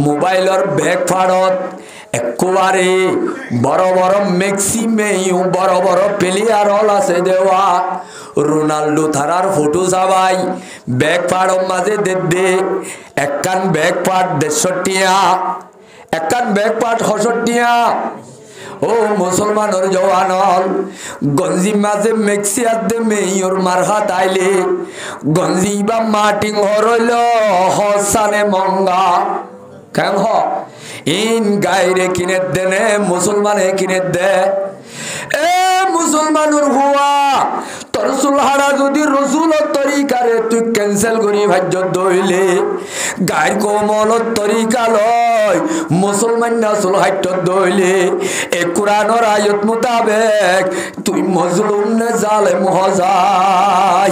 মোবাইলর bag ফাড়ত একেবারে বড় বড় ম্যাক্সিমেইউ বড় বড় প্লেয়ার হল আছে দেওয়া রোনাল্ডো থারার ফটো সবাই ব্যাগ ফাড় মাঝে দে একখান ব্যাগ পাট ৬৫ টিয়া একখান ব্যাগ পাট ৬৬ টিয়া ও মুসলমানের জওয়ান হল গঞ্জি মাঝে মেক্সিয়ার দে মেয়র মারহাত আইলে গঞ্জি বা মাটিং হরইল হসানে মঙ্গা কেন হ ইন গাইরে কিনে দেনে মুসলমানে কিনে দে এ মুসলমানুর হুয়া তোর সুলহারা যদি রসুলের তরিকারে তুই ক্যান্সেল করি ভাজ্য দইলে গায়ের কোমলত তরিকা লয় মুসলমান না সুলহাইট দইলে এ কোরআনের আয়াত মোতাবেক তুই মজলুম নে জালেম হজাই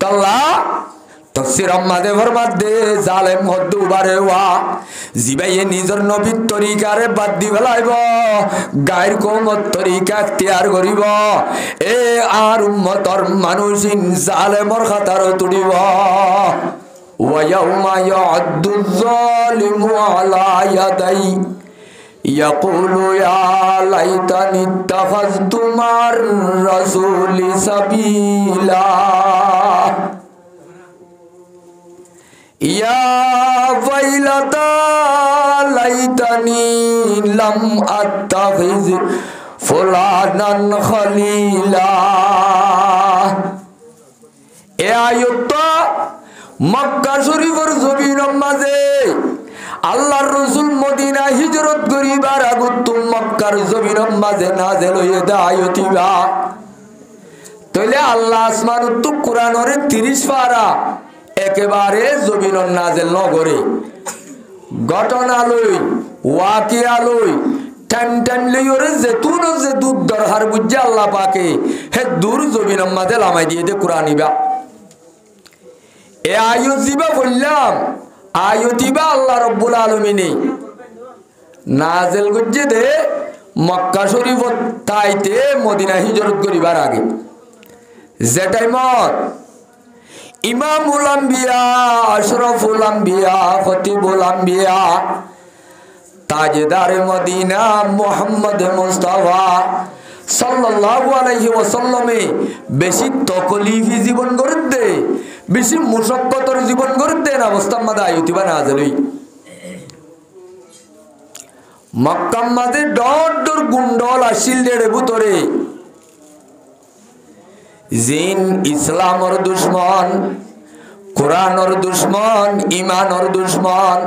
তাল্লা তফসির আম্মাদে ফরমাদে জালেম হদ্দু বারেওয়া জিবাইয়ে নিজের নবীর তরিকারে বাদ দি ফেলাইব গায়ের কোমত তরিকা এখতিয়ার করিব এ আর উম্মতর মানুষিন জালেমর খাতার তুলিব ওয়ায়াউমা ইয়াদুজ জালিমু আলা ইয়াদাই ইয়াকুলু ইয়া লাইতানি ইত্তাখাযতু মার রাসূলি সাবিলা ইয়া ওয়াইলাতা লাইতানি লাম আত্তাখিজ ফুলানান খলিলা এ আয়াতটা মক্কা শরীফের জমিনের মাঝে আল্লাহর রাসূল মদিনা হিজরত করিবার আগত মক্কার জমিনের মাঝে নাযিল হইয়া আয়াতিবা তাইলে আল্লাহ আসমানুত তো কোরআনের 30 পারা একেবারে জমিনের নাযিল নগরে ঘটনা লই ওয়াকিয়া লই টান টান লইরে যেতুন যে দুধ দরহার বুঝে আল্লাহ পাকে হে দূর জমিনের মাঝে লামাই দিয়ে দে কোরআনিবা এ আয়াত জিবা বললাম আয়াতিবা আল্লাহ রাব্বুল আলামিনে নাযিল করছে দে মক্কা শরীফত তাইতে মদিনা হিজরত করিবার আগে যে টাইমত ইমামুল আম্বিয়া আশরাফুল আম্বিয়া খতিবুল আম্বিয়া তাজদারে মদিনা মুহাম্মদ মুস্তাফা সাল্লাল্লাহু আলাইহি ওয়াসাল্লামে বেশি তকলিফি জীবন করতে বেশি মুশাক্কাতের জীবন করতে না অবস্থার মধ্যে আয়াতিবা নাযিল হই মক্কার মধ্যে ডর গুন্ডল আসিল দেড়ে ভিতরে জিন ইসলামর দুশ্মন কোরআনর দুশ্মন ইমানর দুশ্মন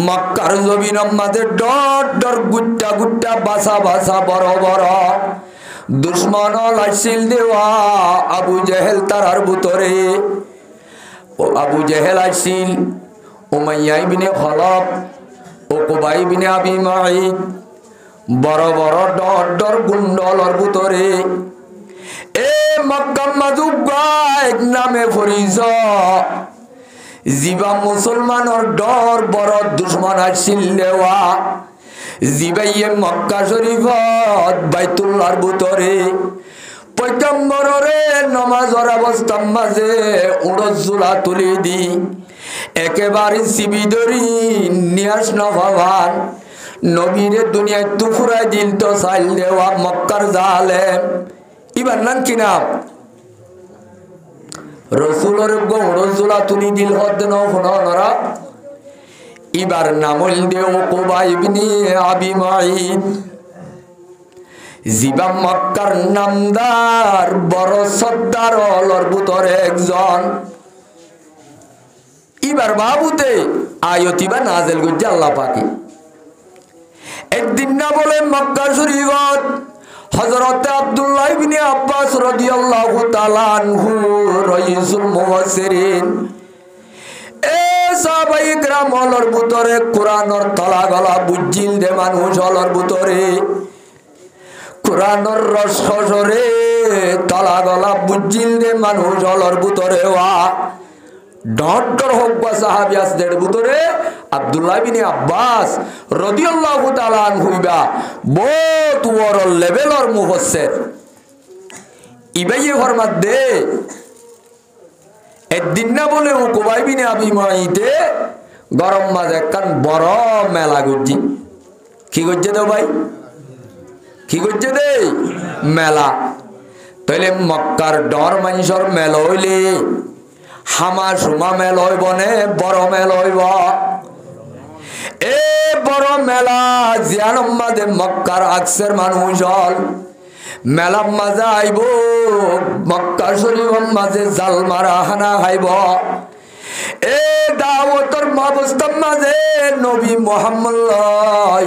মক্কার জমিনের মাঝে ডর গুট্টা গুট্টা বাসা বাসা বড় বড় দুশ্মন আসিল দেওয়া আবু জেহেল তারার ভিতরে ও আবু জেহেল আসিল উমাইয়া ইবনে খলফ উকবা ইবনে আবি মুঈত বড় বড় ডর গুন্ডলর ভিতরে এ মক্কা মাজুবা এক নামে পরিচয় জিবা মুসলমানের ডর বড় দুশ্মন আসিল দেওয়া জিবাইয়ে মক্কা শরীফত বাইতুল্লাহর ভিতরে পয়গম্বররে নামাজের অবস্থার মাঝে উড়জুলা তুলি দি একেবারে সিবিদরি নিয়াস নভাবান নবীরে দুনিয়ায় তুফুরাই দিল তো সাইল দেওয়া মক্কার জালেম ইবার নাম কি নাম রসুলের গৌরজুলা তুলি দিল হদ নরা ইবার নামল দেও উকবা ইবনে আবি মুঈত জিবা মক্কার নামদার বড় সর্দার হলর ভিতরে একজন ইবার বাবুতে আয়াতিবা নাযিল করছে আল্লাহ পাকে একদিন না বলে মক্কা শরীফত হযরত আব্দুল্লাহ ইবনে আব্বাস রাদিয়াল্লাহু তাআলা আনহু রাইসুল মুফাসসিরিন এ সাহাবায়ে کرام হলর ভিতরে কোরআনের তলা গলা বুঝিল দে মানুষ হলর ভিতরে কোরআনের রস খসরে তলা গলা বুঝিল দে মানুষ হলর ভিতরে ওয়া ডর হোক বা সাহাবী আসদের ভিতরে আব্দুল্লাহ ইবনে আব্বাস রাদিয়াল্লাহু তাআলা আনহুবা বহুত বড় লেভেলের মুফাসসির ইবাইয়ে ফরমাত দে একদিন না বলে উকুবাই বিনে আবি মাইতে গরম মাঝে একখান বড় মেলা করছি। কি করছে তো ভাই, কি করছে দে মেলা। তাইলে মক্কার ডর মানুষের মেল হইলে হামা সুমা মেল হইব নে বড় মেল হইব? এ বড় মেলা জিয়ান মাঝে মক্কার আকসের মানুষ হল মেলা মাঝে আইব, মক্কা শরীফ মাঝে জাল মারা হানা খাইব। এ দাওয়াতের অবস্থার মাঝে নবী মুহাম্মদ লয়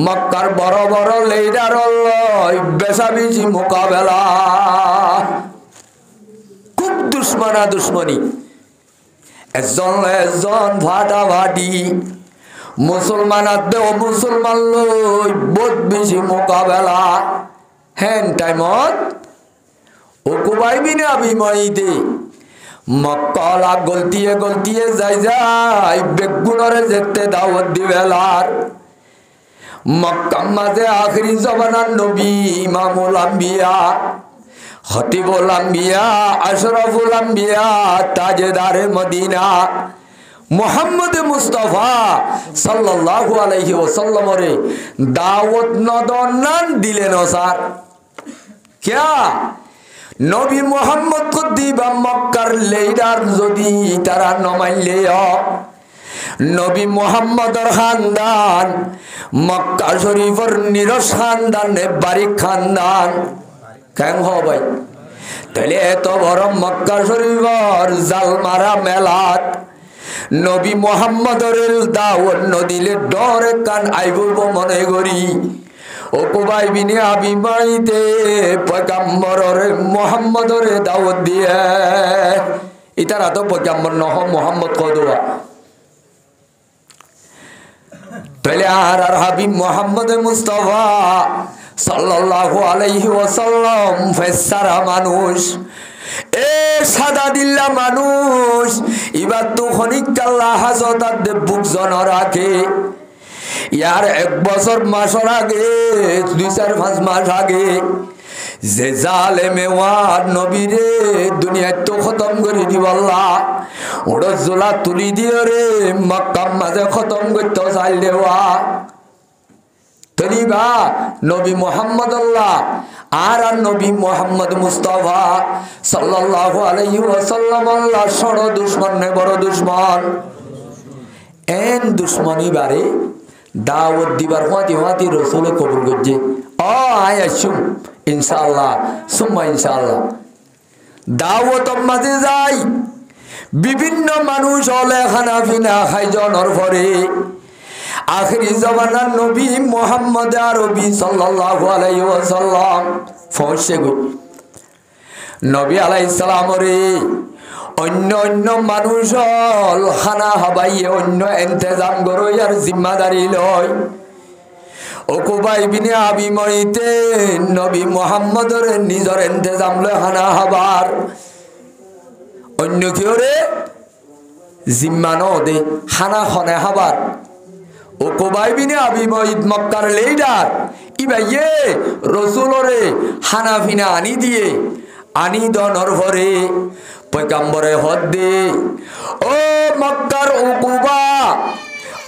মক্কার বড় বড় লিডার লয় বেশাবেশি মোকাবেলা। খুব দুশ্মনা দুশ্মনী, একজন একজন ভাটাভাটি। মুসলমান আদে ও মুসলমান লই বহুত বেশি মোকাবেলা। হ্যান টাইমত উকুবাই বিনে আবি মাইতে মক্কালা গলতিয়ে গলতিয়ে যাই যাই বেগুনরে যেতে দাওয়াত দিবেলার। মক্কা মাঝে আখরি জমানার নবী ইমামুল আম্বিয়া, খতিবুল আম্বিয়া, আশরাফুল আম্বিয়া, তাজেদারে মদিনা মুহাম্মদ মুস্তাফা সাল্লাল্লাহু আলাইহি ওয়াসাল্লাম রে দাওয়াত নদনান দিলেন স্যার। क्या নবী মুহাম্মদ কো দিবা মক্কার লিডার যদি তারা নমাইলে নবী মুহাম্মদর খানদান মক্কা শরীফের নিরস খানদান বাড়ি খানদান কেন হ ভাই? তাহলে এত বড় মক্কা শরীফের জালমারা মেলাত নবী মুহাম্মদর দাওয়াত নদিলে ডরে কান আইব মনে করি উকুবাই বিনে আবি মাইতে পয়গম্বরের মুহাম্মদরে দাওয়াত দিয়ে ইতারা তো পয়গম্বর নহ মুহাম্মদ কদুয়া। তাহলে আর হাবিব মুহাম্মদ মুস্তাফা সাল্লাল্লাহু আলাইহি ওয়াসাল্লাম ফেসারা মানুষ, এ সাদা দিল্লা মানুষ ইবার তো খনিক আল্লাহ হাজতাত দে বুক জন রাখে। ইয়ার এক বছর মাসের আগে 2-4-5 মাস আগে যে জালেমে ওয়ার নবীরে দুনিয়া তো খতম করে দিবাল্লা ওড় জোলা তুলি দিয়ে রে মক্কা মাঝে খতম করতে চাইল দেওয়া। তলিবা নবী মুহাম্মদ আল্লাহ আর নবী মুহাম্মদ মুস্তাফা সাল্লাল্লাহু আলাইহি ওয়াসাল্লাম আল্লাহ সড় দুশমন নে বড় দুশমন। এন দুশমনি বারে দাওয়াত দিবার হাতি হাতি রাসূল কবুল করছে। আয় আসুম ইনশাআল্লাহ সুম্মা ইনশাআল্লাহ দাওয়াত মাঝে যাই বিভিন্ন মানুষ হলে খানাফিনা খাইজনের পরে আখরি জামানার নবী মুহাম্মদ আরবি সাল্লাল্লাহু আলাইহি ওয়াসাল্লাম পৌঁছে গই। নবী আলাইহিস সালাম রে অন্য অন্য মানুষ হল খানা হাবাইয়ে অন্য ইন্তজাম করই আর জিম্মাদারি লয়। উকুবাই বিনে আবি মাইতে নবী মুহাম্মদর নিজের ইন্তজাম লয় খানা হাবার অন্য কেউ রে জিম্মা ন দে খানা খনে হাবার। উকুবাই বিনে আবি মাইত মক্কার লিডার ইবাইয়ে রাসূলরে খানা ফিনা আনি দিয়ে আনি দনর ভরে পয়গম্বরে হদ্দে ও মক্কার উকুবা,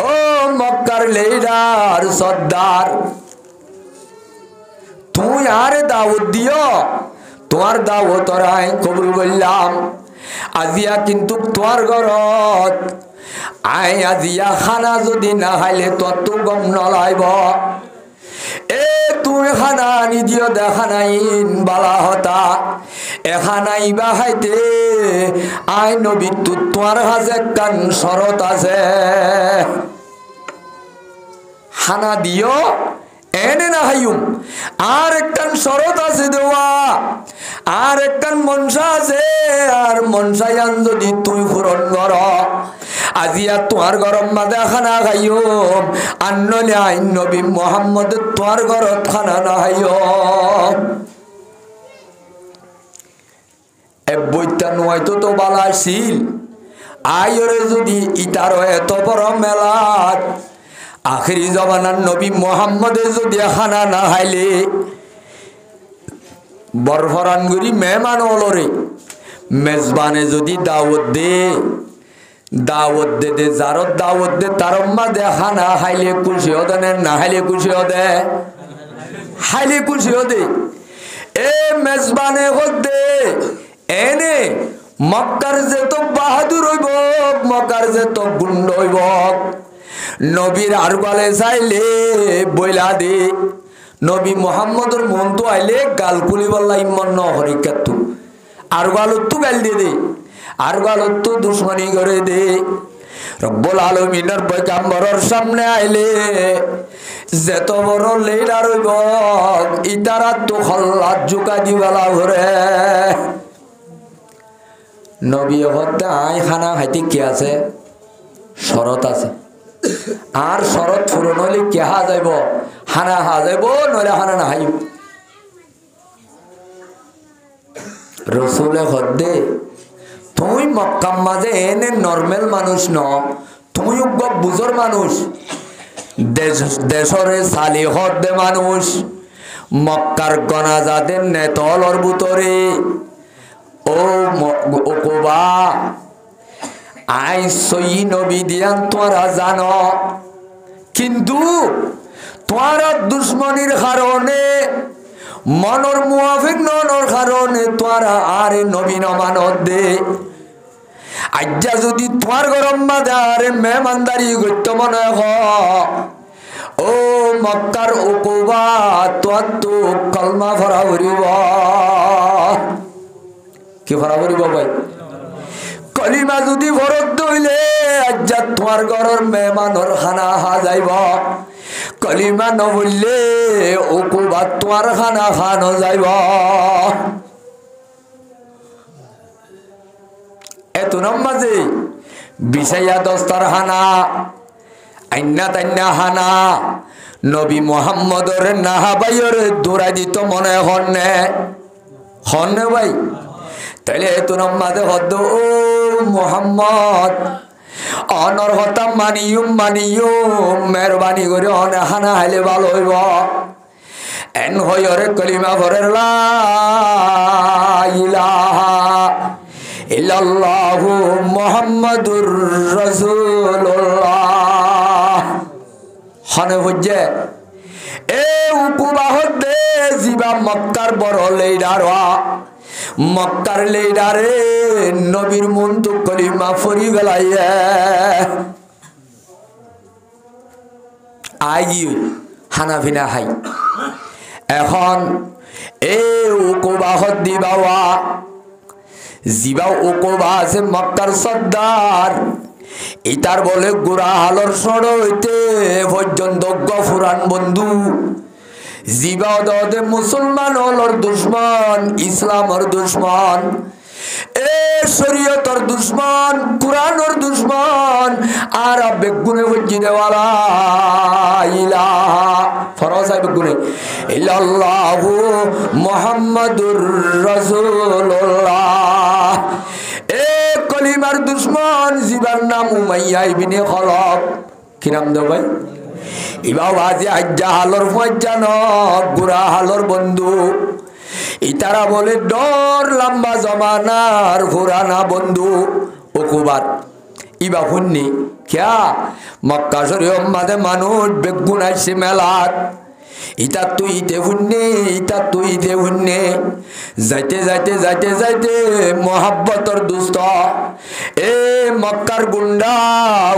ও মক্কার লিডার সর্দার, তুই আরে দাওয়াত দিও, তোমার দাওয়াত রাই কবুল করলাম। আজিয়া কিন্তু তোমার ঘরত আই আজিয়া খানা যদি না খাইলে তোর তো গম নলাইব। এ তুই খানা আনি দিও দেখা নাই বালা হতা এখানাই বা খাইতে আই নবী তোমার কাছে কান শরত আছে খানা দিও এনে না হাইম আর একখান শরত আছে দেওয়া আর একখান মনসা আছে আর মনসায়ান যদি তুই পূরণ কর আজিয়া তোমার গরম মাঝে খানা খাইও আন্নলে আইন নবী মুহাম্মদ তোমার ঘরত খানা না খাইও। বইটা নয়তো তো বালা ছিল আয়রে যদি ইটারো এত বড় মেলাত আখেরি জমানার নবী মুহাম্মদে যদি খানা না খাইলে বরফরানগুড়ি মেহমান হলরে মেজবানে যদি দাওয়াত দে যারত দাওয়াত দে তার মাঝে খানা খাইলে খুশি হতে না খাইলে খুশি হতে হাইলে খুশি হতে এ মেজবানে হতে এনে মক্কার যে তো বাহাদুর হইব মক্কার যে তো গুন্ড হইব নবীর আরগালে চাইলে বইলা দে নবী মুহাম্মদর মন তো আইলে গাল কুলি বললা ইম্মন ন হরিকাত আরগালত তো গাল দিয়ে দে আরগালত তো দুশ্মনী করে দে রব্বুল আলামিনের পয়গম্বরের সামনে আইলে যত বড় লিডার হইব ইতারা তো খল্লাত জুকা দিবালা ঘরে নবী হত্যা আই খানা খাইতে কি আছে শরত আছে আর শরত পূরণ হইলে কেহা যাইব হানা হা যাইব নইলে হানা না হাইব রসুলে হদ্দে তুই মক্কার মাঝে এনে নর্মাল মানুষ ন তুই বুঝর মানুষ দেশরে সালি হদ্দে মানুষ মক্কার গনা যাদের নেতলর ভিতরে ও ওকবা আই সই নবী দিয়ান তোরা জানো কিন্তু তোরা দুশ্মনীর কারণে মনর মুআফিক ননর কারণে তোরা আরে নবী নমানত দে আজ্জা যদি তোমার গরম বাজারে মেহমানদারি করতে মনে হয় ও মক্কার ওকবা তোর তো কলমা ভরা ভরিব কি ভরা ভরিব ভাই কলিমা যদি ভরত দইলে আজ্জা তোমার ঘরের মেহমানর খানা হা যাইব কলিমা নবললে ওকুবা তোমার খানা খানো যাইব এত নামাজে বিষয়া দস্তার হানা আইনা তাইনা হানা নবী মুহাম্মদর নাহাবাইর দৌড়াই দিত মনে হন্নে ভাই তাইলে এত নামাজে হদ্দ ও মুহাম্মদ অনর হতা মানিয়ুম মেহরবানি করে অনে হানা হাইলে ভালো হইব এন হইরে কলিমা ভরের লা ইলাহা ইল্লাল্লাহু মুহাম্মাদুর রাসূলুল্লাহ হনে হজ্জে এ উকুবা হদ্দে জিবা মক্কার বড় লেইডারওয়া মক্কার লেইডারে নবীর মন তো কলিমা ফরি গলাইয়ে আই হানাফিনা হাই এখন এ উকুবা হদ্দি বাবা জিবা উকুবা আছে মক্কার সর্দার ইতার বলে গোড়া হালর সড় হইতে পর্যন্ত গফুরান বন্ধু জিবা দে মুসলমান হলর দুশ্মন ইসলামর দুশ্মন এ শরীয়তর দুশ্মন কুরআনের দুশ্মন আর বেগুনে বজি দেওয়ালা ইলাহা ফরজা বেগুনে ইল্লাল্লাহু মুহাম্মাদুর রাসূলুল্লাহ এ কলিমার দুশ্মন জিবার নাম উমাইয়া ইবনে খলব কি নাম দাও ভাই ইবা বাজে আজ্জা হালর ফজ্জান গুরা হালর বন্ধু ইতারা বলে ডর লম্বা জমানার পুরানা বন্ধু ওকুবার ইবা শুননি ক্যা মক্কা শরীফ মাঝে মানুষ বেগুন আইছে মেলাত ইতা তুই ইতে শুননি ইতা তুই ইতে শুননি যাইতে যাইতে যাইতে যাইতে মোহাব্বতর দুস্ত এ মক্কার গুন্ডা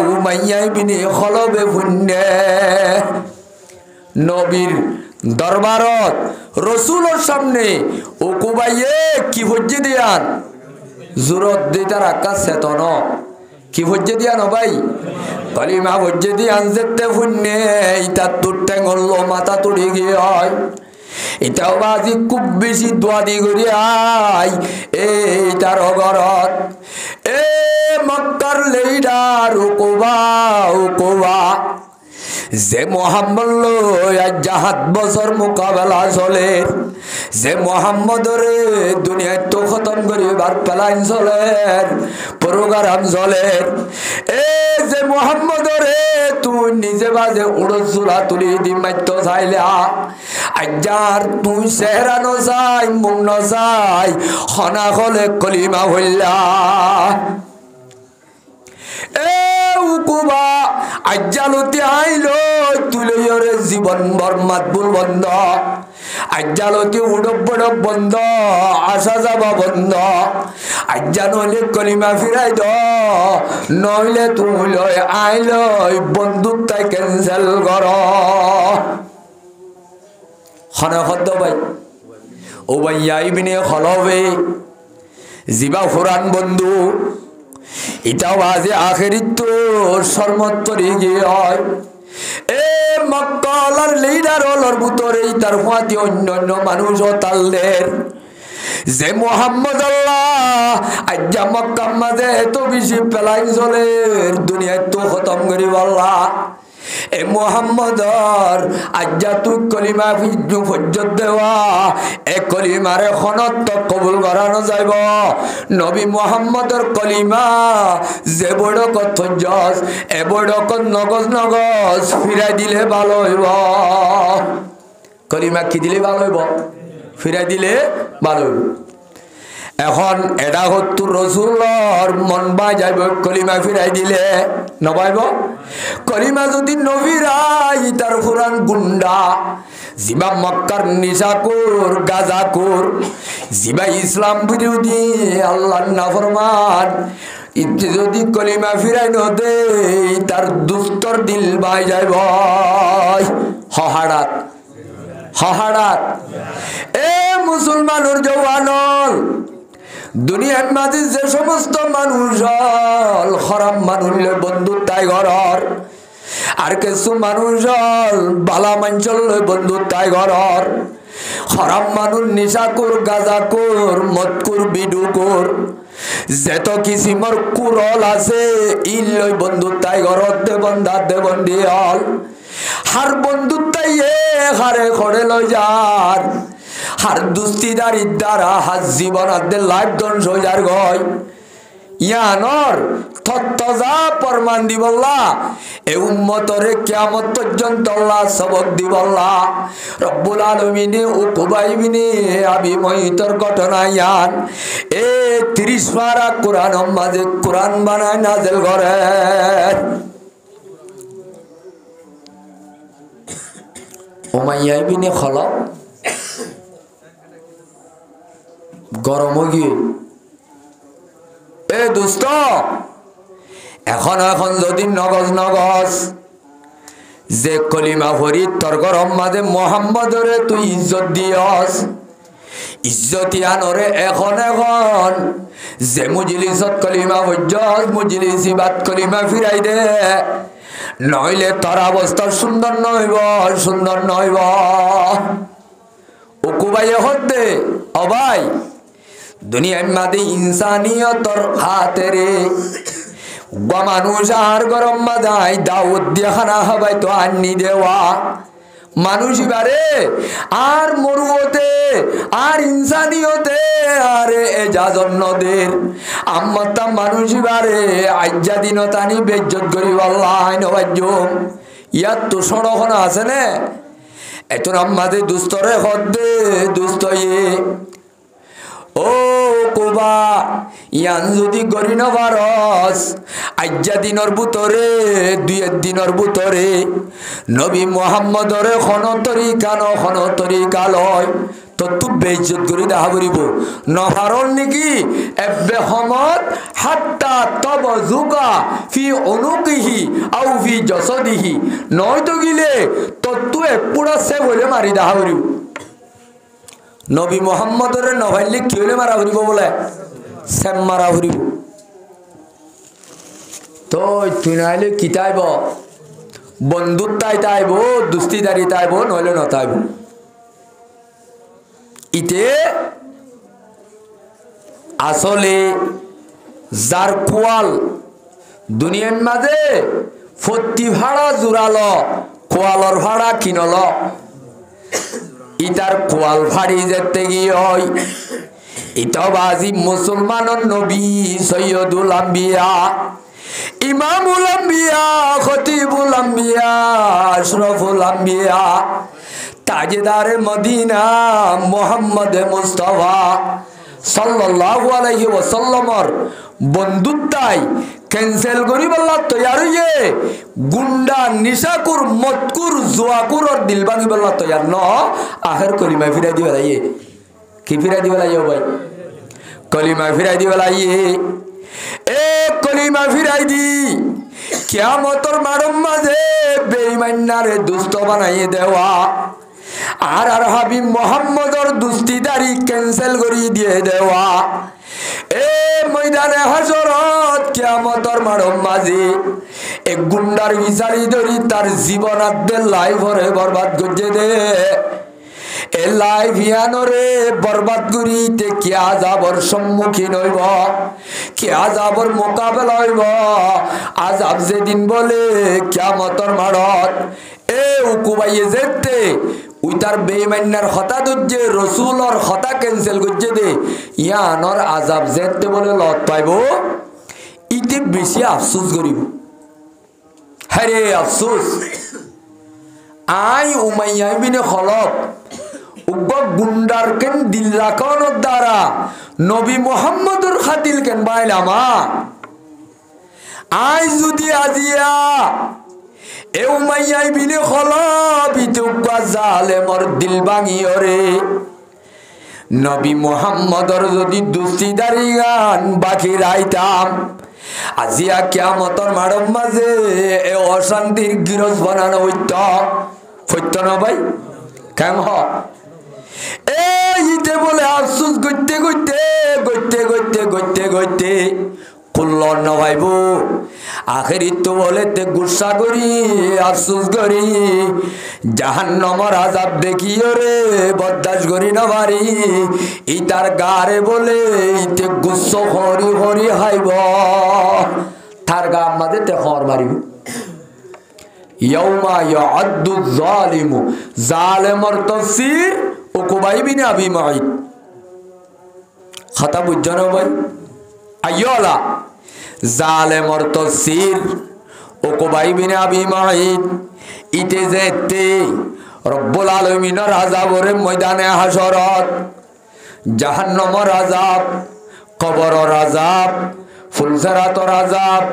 উমাইয়া ইবনে খলবে শুননে নবীর দরবারত রসুলের সামনে ওকুবাইয়ে কি হজ্জে দিয়ান জুরত দিতার আকাশ চেতন কি হজ্জে দিয়ান ভাই কলিমা হজ্জে দিয়ান যেতে শুননে ইটা তোর টেঙ্গল মাথা তুড়ি গিয়ে হয় এটাও বাজি খুব বেশি দোয়া দি করি আই এইটার ঘরত এ মক্কার লেইডার ওকুবা ওকুবা যে মোহাম্মদ জাহাদ বছর মোকাবেলা চলে যে মোহাম্মদরে দুনিয়ায় তো খতম করিবার প্লান চলে প্রোগ্রাম চলে এ যে মোহাম্মদরে তুই নিজে বাজে উড়ো চূড়া তুলি দি মাত্য চাইলা আজ্জার তুই চেহারা নচাই মুখ নচাই হনা হলে কলিমা হইলা এ উকুবা আজ্জালতি আইলো তুলয়রে জীবন বর্মাত বুল বন্ধ আজ্জালতি উড়ব বড়ব বন্ধ আসা যাবা বন্ধ আজ্জা নইলে কলিমা ফিরাই দ নইলে তুই লয় আইলয় বন্ধুত্বাই ক্যান্সেল কর হনা হদ্দ ভাই ও ভাইয়া ইবনে খলবে জিবা ফুরান বন্ধু ইটাও আজে আখেরিত তো শরমত পরি গিয়ে এ মক্কালার লিডার হলর ভিতরে তার ফাতি অন্যান্য মানুষ তালদের যে মুহাম্মদ আল্লাহ আজ্জা মক্কা মাঝে এত বেশি পেলাইন চলে দুনিয়া তো খতম করি আল্লাহ এ মুহাম্মদর আজ্জা তুই কলিমা ফিজু ফজ্জত দেওয়া এ কলিমারে খনত কবুল করানো যাইব নবী মুহাম্মদর কলিমা যে বড় কত জস এ বড় কত নগজ নগজ ফিরাই দিলে ভালো হইব কলিমা কি দিলে ভালো হইব ফিরাই দিলে ভালো হইব এখন এটা হতো রসুলর মন বাই যাইব কলিমা ফিরাই দিলে নবাইব কলিমা যদি নফিরাই তার ফুরান গুন্ডা জিবা মক্কার নিশাকুর গাজাকুর জিবা ইসলাম বিরোধী আল্লাহর নাফরমান যদি কলিমা ফিরাই নদে তার দুস্তর দিল বাই যাইব হহাড়াত হহাড়াত এ মুসলমানের জওয়ানল দুনিয়ার মাঝে যে সমস্ত মানুষ খারাপ মানুষ বন্ধুত্বাই ঘরর আর কিছু মানুষ বালা মাঞ্চল বন্ধুত্বাই ঘরর খারাপ মানুষ নিশাকুর গাজাকুর মদকুর বিডুকুর যেত কিসিমর কুরল আছে ইল বন্ধুত্বাই ঘরত দেবন্দার দেবন্দি হল হার বন্ধুত্বাই হারে খড়ে লই যার হার দুস্তিদারির দ্বারা হার জীবন আদের লাইফ ধ্বংস হয়ে যার গয় ইয়ানর তত্ত্বজা প্রমাণ দিবল্লা এ উম্মতরে কিয়ামত পর্যন্ত আল্লাহ সবক দিবল্লা রব্বুল আলামিনে ও কুবাইবিনে আবি মহিতর ঘটনা ইয়ান এ 30 পারা কোরআন মাঝে কোরআন বানায় নাযিল করে উমাইয়া ইবনে খলব গরম গিয়ে এ দোস্ত এখন এখন যদি নগজ নগজ যে কলিমা ভরি তোর গরম মাঝে মোহাম্মদরে তুই ইজ্জত দিয়স ইজ্জতিয়ানরে এখন এখন যে মুজলিসত কলিমা ভজ্জস মুজলিসি বাদ কলিমা ফিরাই দে নইলে তোর অবস্থা সুন্দর নইব সুন্দর নইব ও কুবাই হতে ও ভাই দুনিয়ার মাঝে ইনসানিয়তর হাতে রে মানুষ আর গরম মাদায় দাউদ দিয়ে খানা হবাই তো আন্নি দেওয়া মানুষ বারে আর মরুতে আর ইনসানিয়তে আরে এজাজন্নদের আম্মাতা মানুষ বারে আজ্জা দিন তানি বেজ্জত করি আল্লাহ নবাজ্জম ইয়াত তো সড়খন আছে না এত আমাদের দুস্তরে হদ্দে দুস্ত ও কোবা ইয়ান যদি গরি নবারস আজ্জা দিনর ভিতরে দুই দিনের ভিতরে নবী মুহাম্মদরে খন তরিকা লয় তো তু বেইজ্জত করি দেখা করিব নহারণ নেকি এবে সমত হাত্তা তব জুকা ফি অনুকিহি আউ ফি জসদিহি নয়তো গিলে তো তু এপুরা সে বলে মারি দেখা করিব নবী মুহাম্মদরে নভাইলে কি হলে মারা হরিব বলে সেম মারা হরিব তো তুই নাইলে কি তাইব বন্ধুত্বাই তাইব দুস্তিদারি তাইব নইলে নতাইব ইতে আসলে যার কোয়াল দুনিয়ার মাঝে ফত্তি ভাড়া জুড়ালো কোয়ালর ভাড়া কিনল ইতার কোয়াল ভাড়ি যেতে গিয়ে ইটা বাজি মুসলমানের নবী সৈয়দুল আম্বিয়া ইমামুল আম্বিয়া খতিবুল আম্বিয়া আশরাফুল আম্বিয়া তাজেদারে মদিনা মোহাম্মদ মুস্তাফা সাল্লাল্লাহু আলাইহি ওয়াসাল্লামর বন্ধুত্বাই ক্যান্সেল করি বললা তৈয়ার হইয়ে গুন্ডা নিশাকুর মতকুর জুয়াকুর দিল ভাঙি বললা তৈয়ার ন আখের কলিমা ফিরাই দিবে লাইয়ে কি ফিরাই দিবে লাইয়ে ভাই কলিমা ফিরাই দিবে লাইয়ে এ কলিমা ফিরাই দি কিয়ামতের মারম মাঝে বেঈমানরে দুষ্ট বানাইয়ে দেওয়া আর আর হাবিব মোহাম্মদর দুস্তিদারি ক্যান্সেল করি দিয়ে দেওয়া এ ময়দানে হাসরত কিয়ামতের মারম মাঝে এক গুন্ডার বিচারি ধরি তার জীবনাদ্যের লাইফরে বরবাদ করছে দে এ লাইফ ইয়ানরে বরবাদ করিতে কি আযাবর সম্মুখীন হইব কি আযাবর মোকাবেলা হইব আযাব যেদিন বলে কিয়ামতের মারত এ উকুবাইয়ে যেতে উই তার বেঈমানর কথা দজ্জে রাসূলর কথা ক্যান্সেল করছে দে ইয়ানর আযাব যেতে বলে লত পাইব ইতে বেশি আফসোস করিব হরে আফসোস আই উমাইয়া ইবনে খলফ উগ্র গুন্ডার কেন দিল রাখানোর দ্বারা নবী মুহাম্মদুর খাতিল কেন বাইলামা আই যদি আজিয়া এ উমাইয়া ইবনে খলফ ইতুকা জালেমর দিল ভাঙিয়রে নবী মুহাম্মদর যদি দুস্তিদারি গান বাকি রাইতাম আজিয়া কিয়ামতের মারম মাঝে এ অশান্তির গিরজ বানানো হইতো না ভাই কেন এইতে বলে আফসোস করতে করতে করতে করতে করতে করতে কুল্ল ন ভাইব আখেরি তো বলে তে গুসা করি আফসোস করি জাহান্নামের আযাব দেখিও রে বরদাস্ত করি না পারি ই তার গারে বলে ইতে গুসা হরি হরি হাইব তার গা আমাদের তে খর মারিব ইয়াউমা ইয়াআদ্দু যালিমু জালেমর তাফসীর উকবাই বিন আবি মুঈত খাতা বুঝছেন ভাই আইয়লা জালেমর তাফসীর উকবাই বিন আবি মুঈত ইতে যেতে রব্বুল আলামিনের আযাবরে ময়দানে হাশরত জাহান্নামের আযাব কবরের আযাব ফুলসরাতের আযাব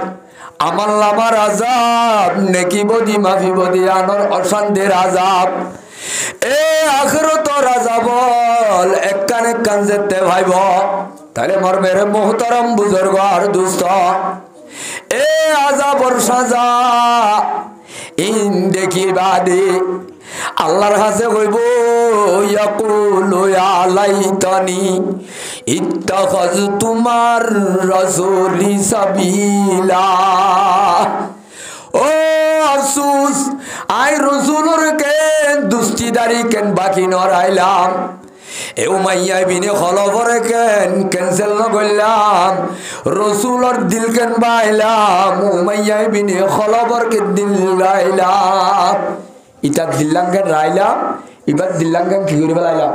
আমলনামার আযাব নেকি বদি মাফি বদি আনর অশান্তির আযাব এ আখিরাতের আযাব এক কান যেতে ভাইব তাহলে মোর মেরে মুহতারাম বুজুর্গ আর দোস্ত এ আযাবর সাজা ইন দেখি বাদে আল্লাহর কাছে কইব ইয়াকুলু ইয়া লাইতানি ইত্তাখাযতু মার রাসূলি সাবিলা ও আফসোস আই রাসূলর কেন দুস্তিদারি কেন বাকি নরাইলাম এ উমাইয়া ইবনে খলফর কেন ক্যান্সেল ন করলাম রাসূলর দিল কেন বাইলাম উমাইয়া ইবনে খলফর কে দিল রাইলাম ইটা দিল্লাঙ্গেন রাইলাম এবার দিল্লাঙ্গেন কি করে ফেলাইলাম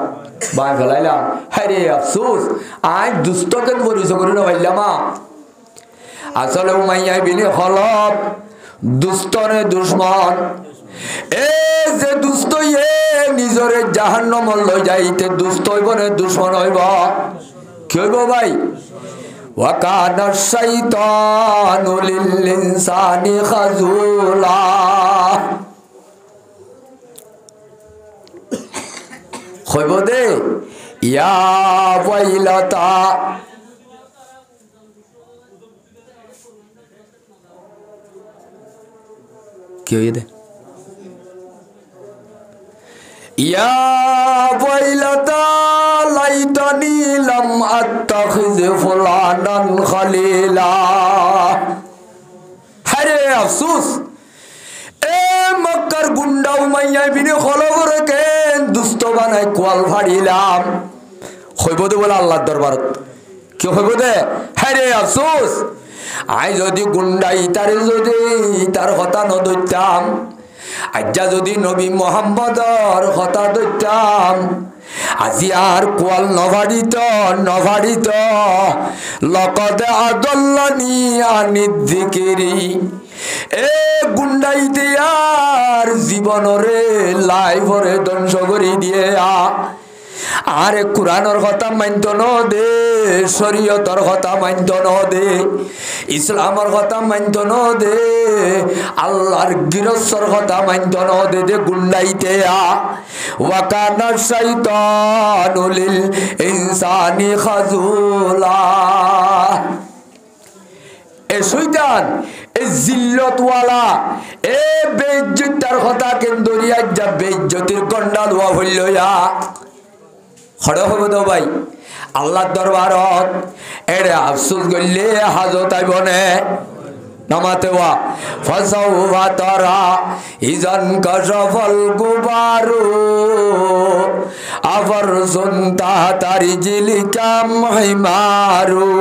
বাই ফেলাইলাম হ্যারে আফসোস আই দুষ্ট কেন পরিচয় করে নইলামা আসলে উমাইয়া ইবনে খলফ দুষ্টরে দুশমন এ যে দুষ্ট এ নিজরে জাহান্নাম লই যাইতে দুষ্ট হইব না দুশমন হইব কি হইব ভাই ওয়া কানা শাইতানু লিল ইনসানি খাজুলা হইব দে ইয়া ওয়াইলাতা কি হইয়ে দে ইয়া ওয়াইলাতা লাইতানি লাম আত্তাখিজ ফুলানান খালিলা হরে আফসোস এ মক্কার গুন্ডা উমাইয়া ইবনে খলফর কেন দুষ্ট বানাই কোয়াল ফাড়িলাম হইব দে বলে আল্লাহর দরবারত কি হইব দে হরে আফসোস আই যদি গুন্ডাই তার যদি তার কথা নদইতাম আজ্জা যদি নবী মুহাম্মদর কথা দইতাম আজি আর কোয়াল নভাড়িত লকদ আদল্লানি আনিয যিকরি এ গুন্ডাইতে আর জীবনরে লাইফরে ধ্বংস করে দিয়ে আরে কুরআনের কথা মানত ন দে শরীয়তের কথা মানত ন দে ইসলামের কথা মানত ন দে আল্লাহর গৃহস্থর কথা মানত ন দে দে গুন্ডাইতে ওয়া কানা শাইতানু লিল ইনসানি খাজুলা এ শয়তান এ জিল্লতওয়ালা এ বেইজ্জতার কথা কেন্দ্রিয়া যা বেইজ্জতির গন্ডা দোয়া হইলয়া খড় হবে তো ভাই আল্লাহর দরবারত এরে আফসোস গল্লে হাজত আইবনে নামাতে ওয়া ফাসাউফা তারা ইজান কাশাফাল গুবারু আফর সুনতা তারিজিলিকা মাইমারু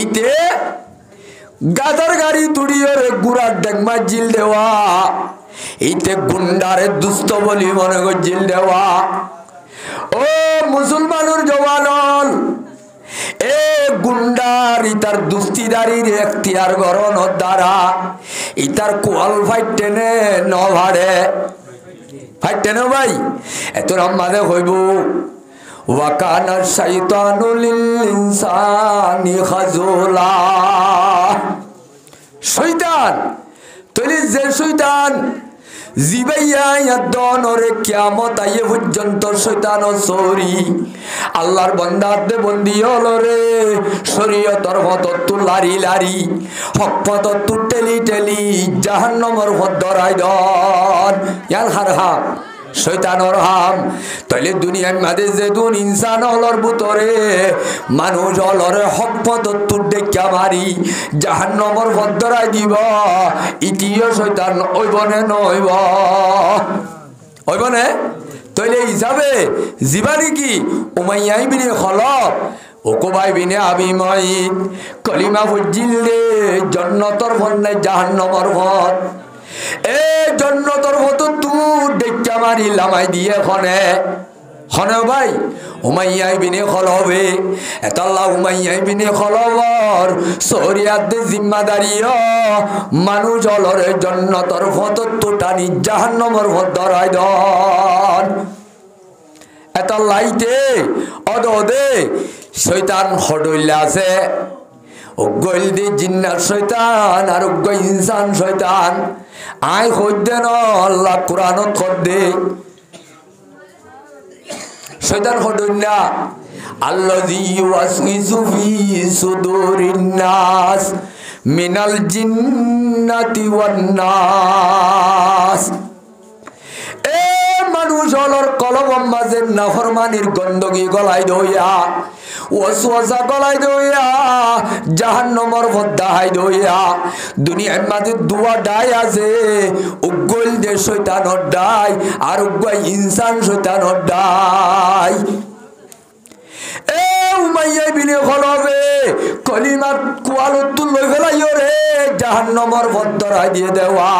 ইতে গাদার গাড়ি তুড়িয়ে গুড়ার ডেকমা জিল দেওয়া ইতে গুন্ডারে দুস্থ বলি মনে কর জিল দেওয়া ও মুসলমানের জওয়ানল এ গুন্ডার ইতার দুস্তিদারির এখতিয়ার গরণর দ্বারা ইতার কোয়াল ফাইটেনে ন ভাড়ে ফাইটেনে ভাই এত রম্মাদে হইব ওয়াকানা শাইতানু লিল ইনসানি খাজুলা শয়তান তলি যে শয়তান জিবাইয়া ইয়াদনরে কিয়ামত আইয়ে পর্যন্ত শয়তান সরি আল্লাহর বান্দাতে বন্দি হলো রে শরীয়তের পথ তু লারি লারি হক পথ তু টেলি টেলি জাহান্নামের পথ ধরাই দন ইয়াল হারহাম শয়তানর হাম তাইলে দুনিয়ার মাঝে যে দুন ইনসান হলর ভিতরে মানুষ হলরে হক পথ তুর দেখা মারি জাহান্নামের পথ ধরাই দিব ইতিও শয়তান ওইবনে নইব ওইবনে তাইলে হিসাবে জীবানি কি উমাইয়া ইবনে খলফ ওকবাই বিনে আবি মাইদ কলিমা ফুজিল দে জান্নাতের পথ নাই জাহান্নামের পথ এ জান্নাতের পথ তুই দেখা মারি লামাই দিয়ে খনে খনে ভাই উমাইয়া ইবনে খলফে এতাল্লাহ উমাইয়া ইবনে খলফর শরিয়াত জিম্মাদারি মানুষ হলরে জান্নাতের পথ তুটানি জাহান্নামের পথ ধরাই দন এতাল্লাইতে অদদে শয়তান হডইলা আছে উগ্গল দি জিন্নাত শয়তান আর উগ্গ ইনসান শয়তান আই হইদেন আল্লাহ কুরআনত কদে শয়তান হডইলা আল্লাযী ইউওয়াসওয়িসু ফি সুদুরিন নাস মিনাল জিন্নাতি ওয়ান নাস এ মানুষ হলর কলবম মাঝে নাফরমানির গন্ডগি গলায় দইয়া ওয়াসওয়াসা গলায় দইয়া জাহান্নামের পথ দাহাই দইয়া দুনিয়ার মাঝে দুয়া ডাই আছে উগ্গল দে শয়তানর ডাই আর উগ্গল ইনসান শয়তানর ডাই এ উমাইয়া ইবনে খলফে কলিমা কুয়ালত লই ফেলাইও রে জাহান্নামের পথ ধরাই দিয়ে দেওয়া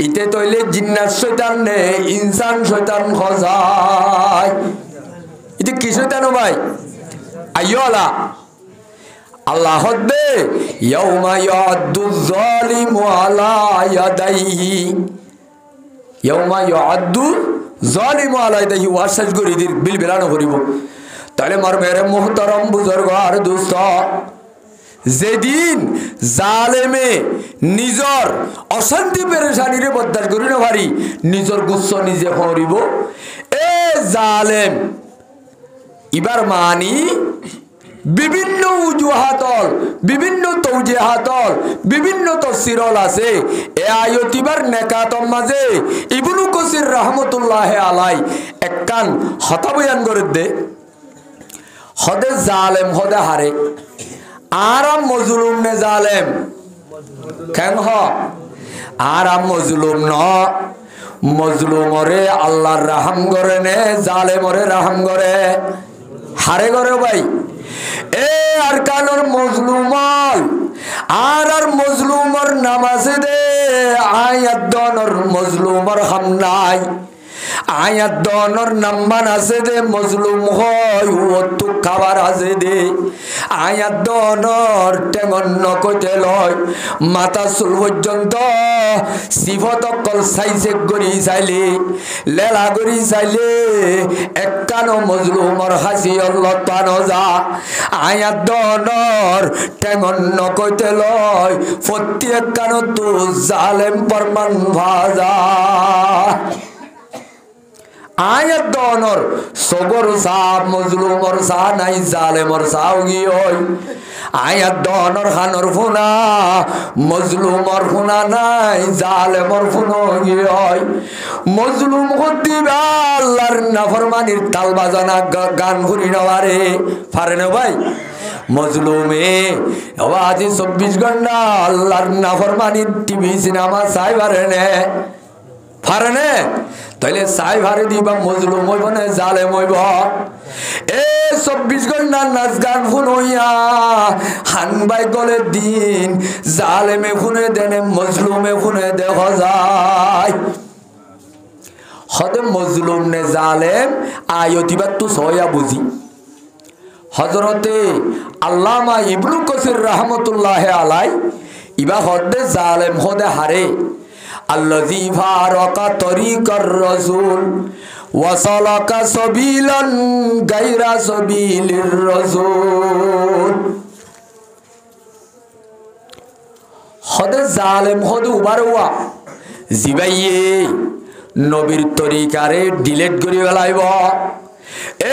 ইতে তইলে জিন্নাত শয়তান নে ইনসান শয়তান খজাই ইতে কি শয়তান ভাই আইওলা আল্লাহ দে ইয়াউমা ইয়াদু যালিমু আলা ইয়াদাইহি ইয়াউমা ইয়াদু যালিমু আলা ইয়াদাইহি ওয়াসাজ গরিদির বিল বেলানো করিব তাহলে মার মেরে মুহতারাম বুজুর্গ আর দোস্ত যেদিন জালেমে নিজর অশান্তি পেরেশানিরে বরদাস্ত করি না পারি নিজর গুচ্ছ নিজে করিব এ জালেম ইবার মানি বিভিন্ন উজুহাতল বিভিন্ন তৌজিহাতল বিভিন্ন তফসিরল আছে এ আয়াতিবার নেকাতম মাঝে ইবনু কাসির রাহমাতুল্লাহ আলাই একখান হতা বয়ান করে দে হদে জালেম হদে হারে আরাম মজলুম নে জালেম কেন হ আরাম মজলুম ন মজলুমরে আল্লাহর রাহম করে নে জালেমরে রাহম করে হারে করে ভাই এ আর কানোর মজলুমল আর মজলুমর নামাজে দে আয়াত দনর মজলুমর হাম নাই আয়াত দনর নাম্বান আছে দে মজলুম হয় ওতু খাবার আছে দে আয়াত দনর টেঙন নকতে লয় মাথা চুল পর্যন্ত সিফত কল সাইজে গড়ি চাইলে লেলা গড়ি চাইলে এককানো মজলুমর হাসি লতানো যা আয়াত দনর টেঙন নকতে লয় প্রত্যেক কানো তু জালেম পরমান ভাজা আয়াত দনর সগর সাহ মজলুমর সাহ নাই জালেমর সাহ গিয় আয়াত দনর খানর ফুনা মজলুমর ফুনা নাই জালেমর ফুনো গিয় মজলুম হতিবা আল্লাহর নাফরমানির তাল বাজানা গান ঘুরি নেওয়ারে পারে না ভাই মজলুমে আজ 24 ঘন্টা আল্লাহর নাফরমানির টিভি সিনেমা চাই পারে নে তাইলে চাই ভারে দিবা মজলুম হইব না জালেম হইব এ 24 ঘন্টা নাচ গান ফোন হইয়া হানবাই গলে দিন জালেমে ফোনে দেনে মজলুমে ফোনে দেখা যায় হদে মজলুম নে জালেম আয়তিবা তু সয়া বুঝি হযরতে আল্লামা ইবনে কাসির রাহমাতুল্লাহ আলাই ইবা হদে জালেম হদে হারে আল্লাযী ফারাকা তরিকার রাসূল ওয়াসালাকা সাবিলান গায়রা সাবিলির রাসূল হদে জালেম হদে উবারওয়া জিবাইয়ে নবীর তরিকারে ডিলিট করি ফেলাইব এ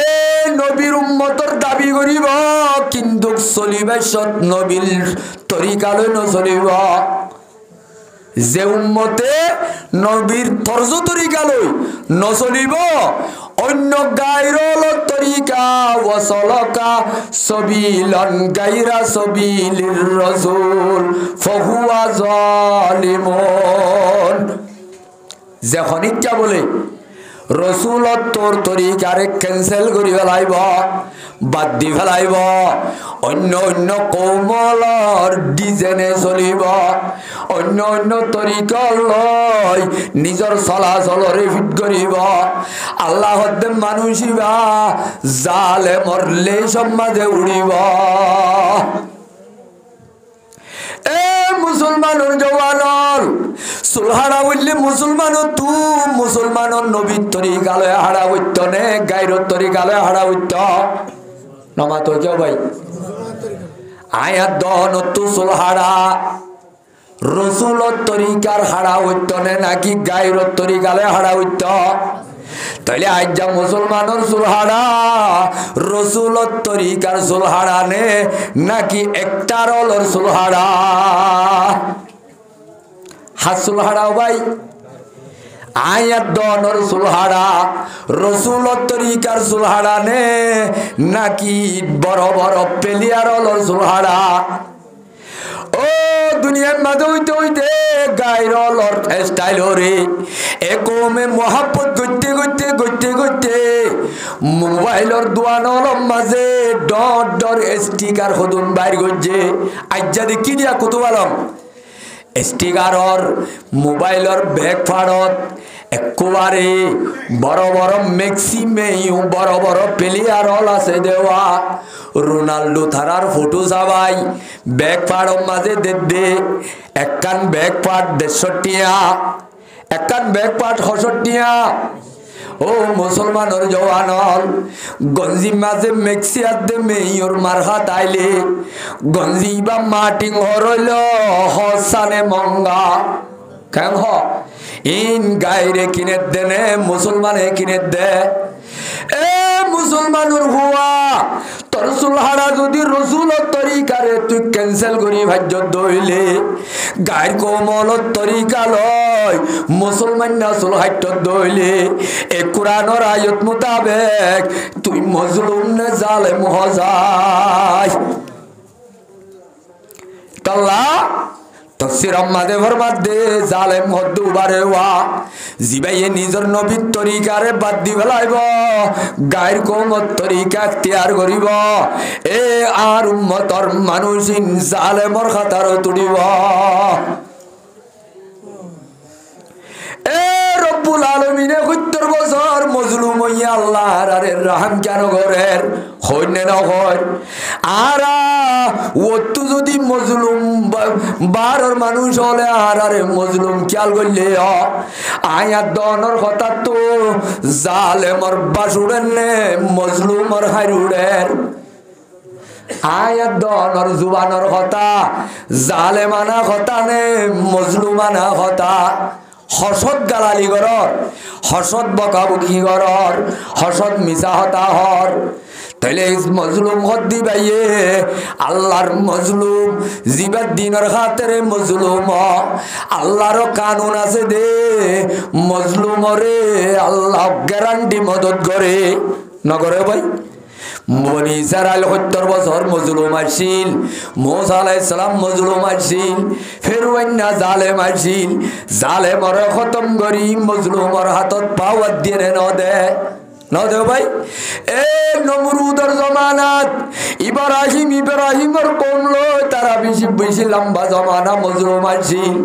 নবীর উম্মতর দাবি করিব কিন্তু চলিবে সৎ নবীর তরিকালৈ নচলিব যে উম্মতে নবীর তর্জ তরিকালৈ নচলিব অন্য গায়রল তরিকা ওয়াসালাকা সাবিলান গায়রা সাবিলির রাসূল ফাহুয়া জালিমুন যে খনিকা বলে রসুলত তোর তরিকারে ক্যান্সেল করি ফেলাইব বাদ দি ফেলাইব অন্য অন্য কৌমলর ডিজাইনে চলিব অন্য অন্য তরিকা লয় নিজর চলাচলরে ফিট করিব আল্লাহ মানুষিবা জালে মরলে সমাজে উড়িব এ মুসলমানের জওয়ানর সুলহারা বললে মুসলমান তু মুসলমানের নবীর তরিকালয় হারা হইত নে গায়রর তরিকালয় হারা হইত নমা তো কেউ ভাই আয়াত দহন তু সুলহারা রসুলত তরিকার হারা হইত নে নাকি গায়রর তরিকালয় হারা হইত তাইলে আজ যা মুসলমানের সুলহারা রসুলত তরিকার সুলহারা নে নাকি একটার অলর সুলহারা হাত সুলহারা ভাই আয়াত দনর সুলহারা রসুলত তরিকার সুলহারা নে নাকি বড় বড় পেলিয়ার অলর সুলহারা ও দুনিয়ার মাঝে হইতে হইতে গায়রলর স্টাইল রে একমে মহাব্বত করতে করতে করতে করতে মোবাইলর দোয়ানর মাঝে ডট ডট স্টিকার হদুন বাইর করছে আজ্জা দেখি দিয়া কত ভালো স্টিকারর মোবাইলর ব্যাগ ফাড়ত একবারে বড় বড় ম্যাক্সিমেও বড় বড় প্লেয়ার হল আছে দেওয়া রোনাল্ডো থারার ফটো সবাই ব্যাগ ফাড়র মাঝে দে একখান ব্যাগ পাট 150 টিয়া একখান ব্যাগ পাট 60 টিয়া ও মুসলমানের জওয়ানল গঞ্জি মাঝে মেক্সিয়াত দে মেয়র মারহা তাইলে গঞ্জি বা মাটিং হরইল হসানে মঙ্গা কেন ইন গায়রে কিনে দেনে মুসলমানে কিনে দে এ মুসলমানের হুয়া তোর সুলহারা যদি রসুলত তরিকারে তুই ক্যান্সেল করি ভাজ্য দইলে গায়ের কোমলত তরিকা লয় মুসলমান না সুলহাইট দইলে এ কোরআনের আয়াত মোতাবেক তুই মজলুম নে জালেম হজাই তাল্লা তফসির আম্মাদে ফরমাদে জালেম হদ্দু বারেওয়া জিবাইয়ে নিজর নবীর তরিকারে বাদ দি ফেলাইব গায়ের কোমত তরিকা এখতিয়ার করিব এ আর উম্মতর মানুষিন জালেমর খাতার তুলিব এ রব্বুল রব্বুল আলামিনে 70 বছর মজলুম হইয়া আল্লাহর আরে রহম কেন করেন হইনে না হয় আরা ওতু যদি মজলুম বারর মানুষ হলে আরে মজলুম খেয়াল করলে আয়াত দনর কথা তো জালেমর বাসুরেন নে মজলুমর হাইরুড়ের আয়াত দনর জুবানর কথা জালেমানা কথা নে মজলুমানা কথা হসত গালালি গরর হসত বকাবকি গরর হসত মিছা হতা হর তাইলে মজলুম হদ্দি বাইয়ে আল্লাহর মজলুম জিবাদ দিনের খাতেরে মজলুম আল্লাহর কানুন আছে দে মজলুমরে আল্লাহ গ্যারান্টি মদত করে নগরে ভাই বনি ইসরাইল 70 বছর মজলুম আসিল মুসা আলাইহিস সালাম মজলুম আসিল ফেরওয়াইনা জালেম আসিল জালেমর খতম করি মজলুমর হাতত পাওয়াত দিয়ে ন দে ভাই এ নমরুদের জমানাত ইব্রাহিমর কওম লয় তারা বেশি লম্বা জমানা মজলুম আসিল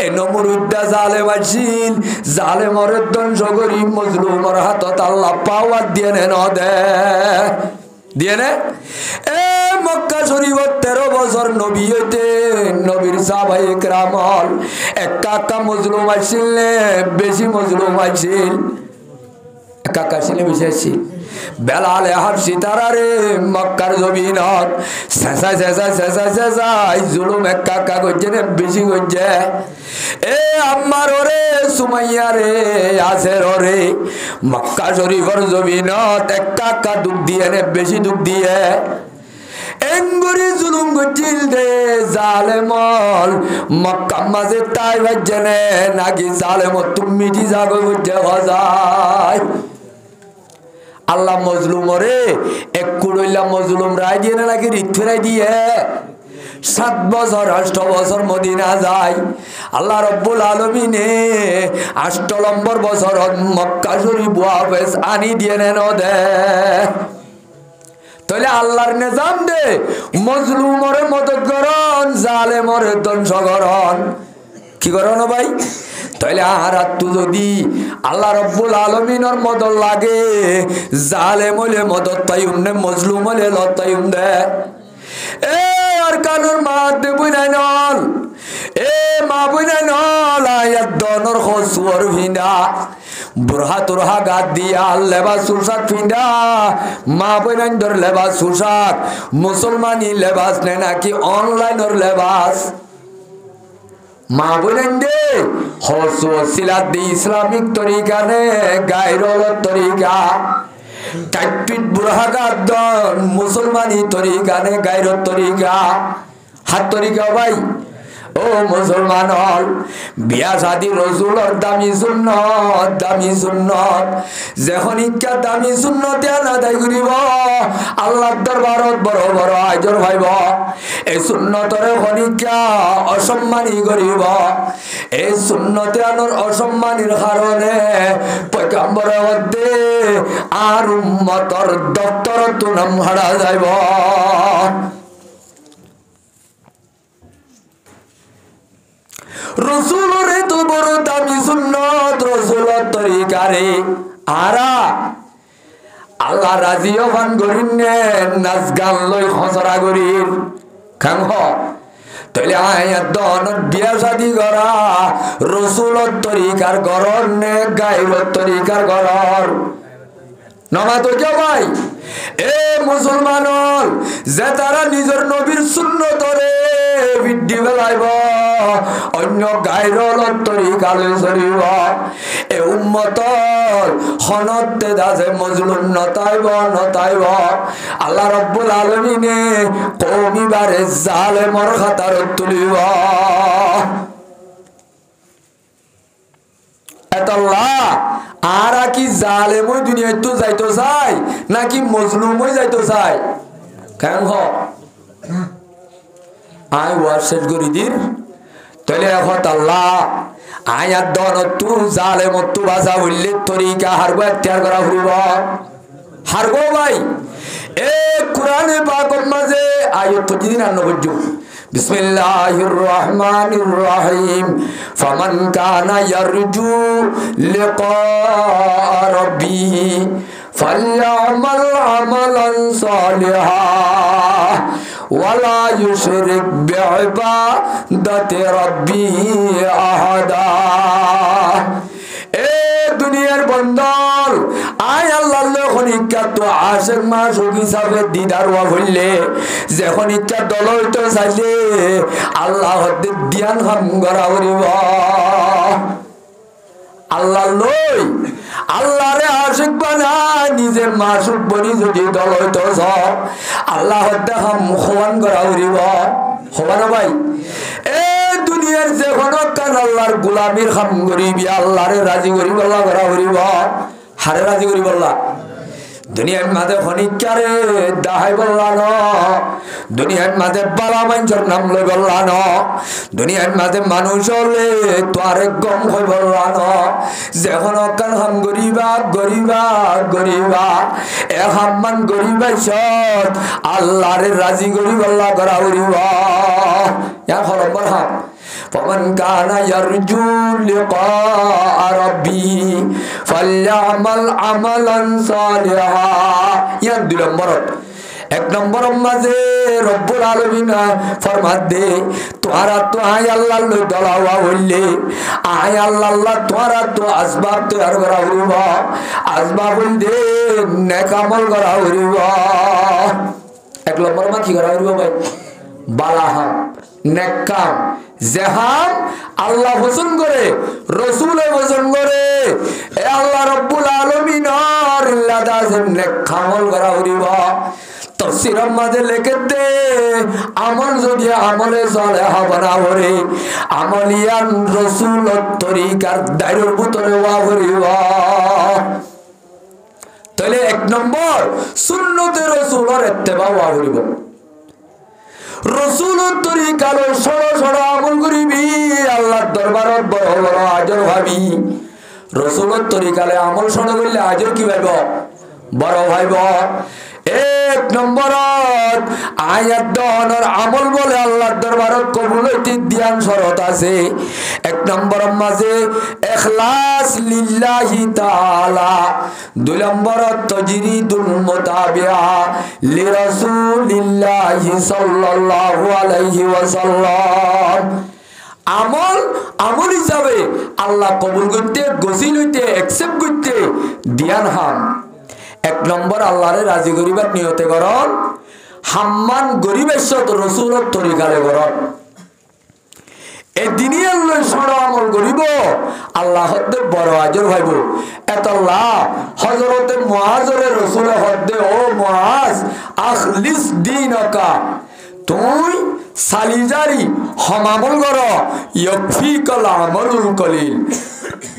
এ নমরুদটা জালেম আসিল জালেমর ধ্বংস করি মজলুমর হাতত আল্লাহ পাওয়াত দিয়ে দিয়ে নে এ মক্কা শরীফত 13 বছর নবী হইতে নবীর সাহাবায়ে কেরাম একা মজলুম আসিল বেশি মজলুম আসিল একা ছিল বেশি আসিল বেলাল হাবশি তারারে মক্কার জমিনত শেষাই জুলুম একা করছে নে বেশি করছে এ আম্মার ওরে সুমাইয়া রে আসের ওরে মক্কা শরীফর জমিনত একা দুঃখ দিয়ে নে বেশি দুঃখ দিয়ে এঙ্গুরি জুলুম গজিল দে জালেমল মক্কা মাঝে তাই বাজনে নাকি জালেম তুমি দি জাগো গজে হজাই আল্লাহ মজলুমরে এক কুড়ইলা মজলুম রায় দিয়ে নাকি রিথুরাই দিয়ে 7 বছর 8 বছর মদিনা যায় আল্লাহ রব্বুল আলামিনে 8 নম্বর বছর মক্কা শরীফ ওয়াপস আনি দিয়ে নেন দে তাহলে আল্লাহর নিজাম দে মজলুমরে মদত করন জালেমরে ধ্বংস করন কি করন ভাই তাহলে আহারাত তু যদি আল্লাহ রব্বুল আলামিনের মদত লাগে জালেম হলে মদত পাইউম নে মজলুম হলে লত পাইউম দে এ আর কানুর মাতে বুনাই নল এ মা বুনাই নল আয়াত দনর খসুর ভিন্দা বুরহা তুরহা গাদ দিয়া লেবাস সুরসাক ফিন্দা মা বুনাই দর লেবাস সুরসাক মুসলমানি লেবাস নে নাকি অনলাইনের লেবাস মা বুনাই দে হসু সিলাত দি ইসলামিক তরিকা নে গায়রল তরিকা টাইপিট বুরহা গাদ মুসলমানি তরিকা নে গায়রত তরিকা হাত তরিকা ভাই ও মুসলমান বিয়া শাদী রসুলর দামি সুন্নত যখন ইচ্ছা দামি সুন্নত আদায় করিব আল্লাহর দরবারত বড় বড় আজর ভাইব এই সুন্নতরে খনিকা অসম্মানী করিব এই সুন্নতে আনর অসম্মানীর কারণে পয়গম্বরের মধ্যে আর উম্মতর দপ্তরত নাম হারা যাইব রসুলরে তো বড় দামি সুন্নত রসুলত তরিকারে আরা আল্লাহ রাজি হবান করিনে নাচ গান লই খসরা করির খান তাহলে আয়াত দনত বিয়া শাদী করা রসুলত তরিকার গরর নে গায়রত তরিকার গরর নমা তো কে ভাই এ মুসলমান যে তারা নিজের নবীর সুন্নতরে বৃদ্ধি বেলাইব অন্য গায়রলত তরিকা লই চলিব এ উম্মতর খনতে দাসে মজলুম নতাইব আল্লাহ রব্বুল আলামিনে কওমিবারে জালেমর খাতারত তুলিব এতল্লাহ আর কি জালেম ওই দুনিয়ায় তো যাইতো চাই নাকি মজলুম ওই যাইতো চাই কেন আই ওয়ারশেড করি দিন তাহলে এখন আল্লাহ আয়াত দন তু জালেম তু বাসা বললে তরিকা হারবো এখতিয়ার করা ফুরব হারবো ভাই এ কোরআনে পাকের মাঝে আয়াত 25 আর 90 বিসমিল্লাহির রহমানির রহিম ফামান কানা ইয়ারজু লিকা রাব্বিহি ফালইআমাল আমালান সালিহা ওয়ালা ইউশরিক বিইবাদাতি রাব্বিহি আহাদা। এ দুনিয়ার বন্দর আয় আল্লাহর যখন ইচ্ছা তো আশেক মাসুক হিসাবে দিদার ওয়া হইলে যখন ইচ্ছা দল হইতে চাইলে আল্লাহ হতে ধ্যান হাম করা করিব। আল্লাহ লই আল্লাহরে আশিক বানায় নিজের মাসুক বনি যদি দল হইতে আল্লাহ হতে হাম খোয়ান করা করিব। হবা না ভাই? এ দুনিয়ার যে কোনো কান আল্লাহর গোলামির খাম করিবি আল্লাহরে রাজি করিব আল্লাহ করা করিব। হারে রাজি করিব আল্লাহ। দুনিয়ার মাঝে খনিকারে দাহাই বললা ন, দুনিয়ার মাঝে বালা মানুষের নাম লই বললা ন, দুনিয়ার মাঝে মানুষ হলে তোয়ারে গম হই বললা ন। যখন অকান হাম গরিবা গরিবা গরিবা এ হাম্মান গরিবা সৎ আল্লাহরে রাজি করিব আল্লাহ করা করিব। ইয়া খরম্বর হাম فمن كان يرجو لقاء ربه فليعمل عملا صالحا। ইয়ার দুই নম্বর এক নম্বর মাঝে রব্বুল আলামিন ফরমাত দে তোরা তো আয় আল্লাহ লই দলাওয়া হইলে আয় আল্লাহ তোরা তো আসবাব তৈরি করা হইব, আসবাব হইলে নেক আমল করা হইব। এক নম্বর মা কি করা হইব ভাই? বালাহাম নেক কাম যেহাম আল্লাহ পছন্দ করে রসুলে পছন্দ করে এ আল্লাহ রব্বুল আলামিনের লাদাজে নেক আমল করা হইব। তাফসীরের মাঝে লিখে দে আমল যদি আমলে সালেহ বানা হরে আমলিয়ান রাসূলের তরিকার দায়রের ভিতরে ওয়া হইব। তাহলে এক নম্বর সুন্নতে রাসূলের ইত্তেবা ওয়া হইব। রসুলের তরিকার সরো সরো আমল করিবি আল্লাহর দরবারত বড় বড় আজর ভাবি। রসুলের তরিকালে আমল সরো করলে আজর কি ভাইব? বড় ভাইব। এক নম্বরত আয়াত দহনের আমল বলে আল্লাহর দরবারত কবুল হইতে ধ্যান শরত আছে। এক নম্বরের মাঝে ইখলাস লিল্লাহি তাআলা, দুই নম্বরত তাজরিদুল মুতাবিআ লিরাসূলিল্লাহি সাল্লাল্লাহু আলাইহি ওয়াসাল্লাম। আমল আমল হিসাবে আল্লাহ কবুল করতে গসিল হইতে অ্যাকসেপ্ট করতে ধ্যান হাম। এক নম্বর আল্লাহরে রাজি করিবার নিয়তে করন, হাম্মান গরিবের সাথে রসুলের তরিকালে করন। এই দিনই আল্লাহ সর আমল করিব আল্লাহ হদ্দে বড় আজর ভাইব। এতল্লাহ হযরতে মুআজরে রসুল হদ্দে ও মুআজ আখলিস দীনকা তুই সালিজারি হমামল কর ইয়াকফিকাল আমালুল কলিল।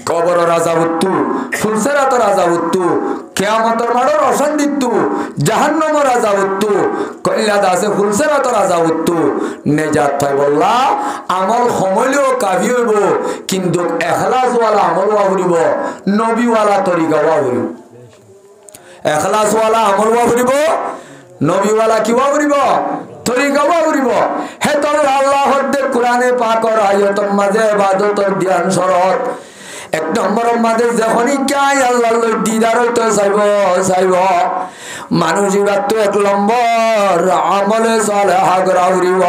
কবর রাজাবুত্তু ফুলসেরাত রাজাবুত্তু কিয়ামতের মাঠের অশান্তিত্তু জাহান্নামের রাজাবুত্তু কল্যাদ আছে ফুলসেরাত রাজাবুত্তু নেজাত পাই বললা আমল সময়লেও কাফি হইব কিন্তু ইখলাসওয়ালা আমল ওয়া করিব, নবীওয়ালা তরিকা ওয়া করিব। ইখলাসওয়ালা আমল ওয়া করিব, নবীওয়ালা কি ওয়া করিব? তরিকা ওয়া করিব। হেতল আল্লাহ হদ্দে কোরআনে পাকের আয়াতের মাঝে ইবাদতের ধ্যান শরত। এক নম্বরের মাঝে যখনই কাই আল্লাহর দিদার হইতে চাইব মানুষ এবার তো এক নম্বর আমলে সালেহ করা করিব।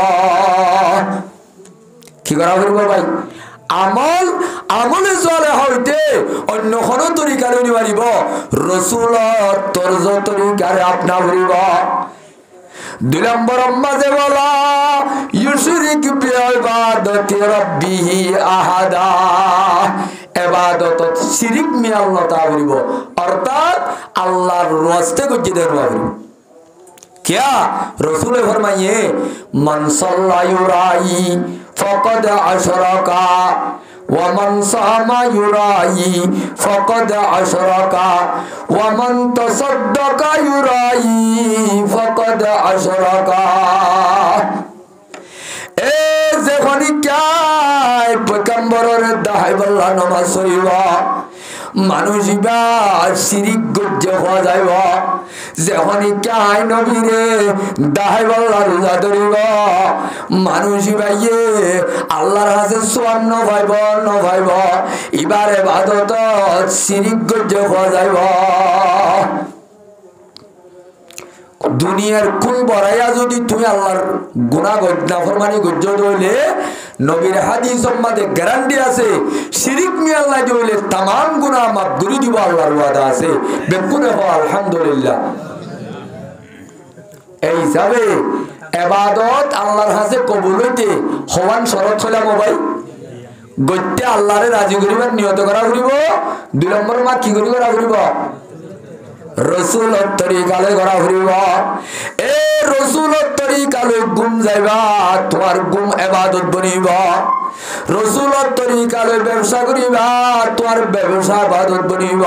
কি করা করিব ভাই? আমল আমলে সালেহ হইতে অন্য কোন তরিকা লই নিবারিব, রসুলের তরজ তরিকারে আপনা করিব। দুই নম্বরের মাঝে বলা ইউশরিক বিইবাদাতি রাব্বিহি আহাদা, ইবাদত শিরিক মি আল্লাহ তাআলা করিব অর্থাৎ আল্লাহর রাস্তে গজি দেব। क्या रसूल फरमाइए मन सल्ला युराई फकद अशरका वमन सामा युराई फकद अशरका वमन तसद्दका युराई फकद अशरका। ए जेखनि क्या पैगम्बरेर दाहाई बल्ला नमाज पढ़िबा মানুষ ইবা শিরিক গজ্জে হওয়া যাইব যখনই কাই নবীরে দাহাই বল্লা রোজা ধরিব মানুষ ইবাইয়ে আল্লাহর হাতে সোয়ান্ন ভাইব ইবার ইবাদত শিরিক গজ্জে হওয়া যাইব দুনিয়ার কুল বড়াইয়া যদি তুমি আল্লাহর গুনাহ নাফরমানি গজ্জ দইলে নবীর হাদিস সম্মাদে গ্যারান্টি আছে শিরিক মি আল্লাহ দইলে तमाम গুনাহ মাফ করে দিব আল্লাহর ওয়াদা আছে বেকুনে হও আলহামদুলিল্লাহ এই হিসাবে ইবাদত আল্লাহর হাতে কবুল হইতে হওয়ান শরত হলো ভাই গজ্জে আল্লাহরে রাজি করিবার নিয়ত করা করিব দুই নম্বর মা কি করা করিব রসুলের তরিকালে করা করিব এ রসুলের তরিকালে গুম যাইবা তোমার গুম ইবাদত বনিব রসুলের তরিকালে ব্যবসা করিবা তোমার ব্যবসা ইবাদত বনিব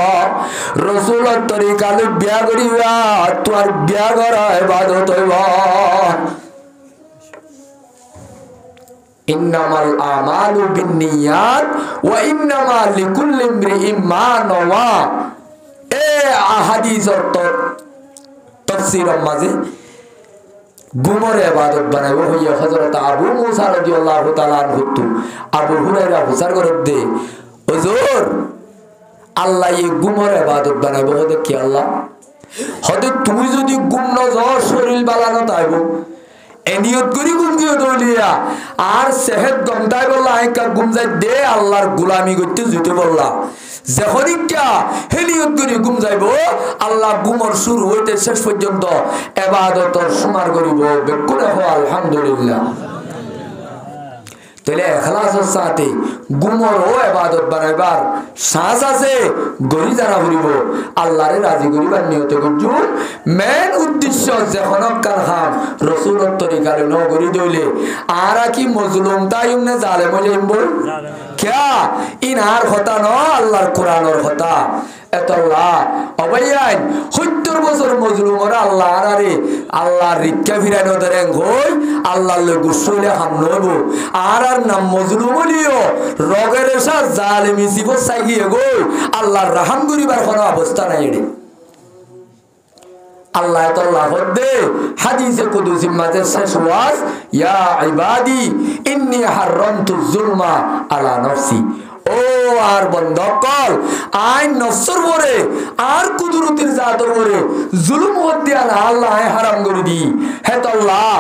রসুলের তরিকালে বিয়া করিবা তোমার বিয়া করা ইবাদত হইব ইন্নামাল আমালু বিন্নিয়াত ওয়া ইন্নামা লিকুল্লি ইমরিইন মা নাওয়া এ হাদিসের তাফসীরের মাঝে গুমর ইবাদত বানাইবো হইয়া হযরত আবু মুসা রাদিয়াল্লাহু তাআলা আনহু আবু হুরায়রা হুসার করে দে হুজুর আল্লাহ এই গুমর ইবাদত বানাইবো হদে কি আল্লাহ হদে তুমি যদি গুম ন যাও শরীর বালানো তাইবো এনিয়ত করি গুম দিও দলিয়া আর সেহত গমদাই বললা আইকা গুম যাই দে আল্লাহর গোলামি করতে যেতে বললা যখনই কা হেনিয়ত করি গুম যাইব আল্লাহ গুমর শুরু হইতে শেষ পর্যন্ত ইবাদতর সুমার করিব বেকুনে হও আলহামদুলিল্লাহ তাহলে ইখলাসের সাথে গুমর ও ইবাদত বানাইবার সাহস আছে গরি জানা করিব আল্লাহরে রাজি করিবার নিয়ত করজু মেন উদ্দেশ্য যখন কার হাম রাসূলের তরিকারে ন করি দইলে আরা কি মজলুম তাইম নে জালেম হইম বল क्या इनार होता न अल्लाहर कुरानर होता एतल्ला अबैयान 70 বছর মজলুমরা আল্লাহ আরে আল্লাহ রিক্কা ফিরানো দেন কই আল্লাহর লই গুসলে হামনব আর নাম মজলুম হলিও রগের সা জালিমি সিবত সাইগিয়ে গই আল্লাহর রহম করিবার কোনো অবস্থা নাই এডি আল্লাহ তাআলা হদে হাদিসে কুদসি মাঝে শেষ ওয়াজ ইয়া ইবাদি ইন্নী হারামতু যুলমা আলা নফসি ও আর বন্ধকল আইন নফসর পরে আর কুদরতির জাতর পরে জুলুম হতে আল্লাহ হারাম করে দি হে আল্লাহ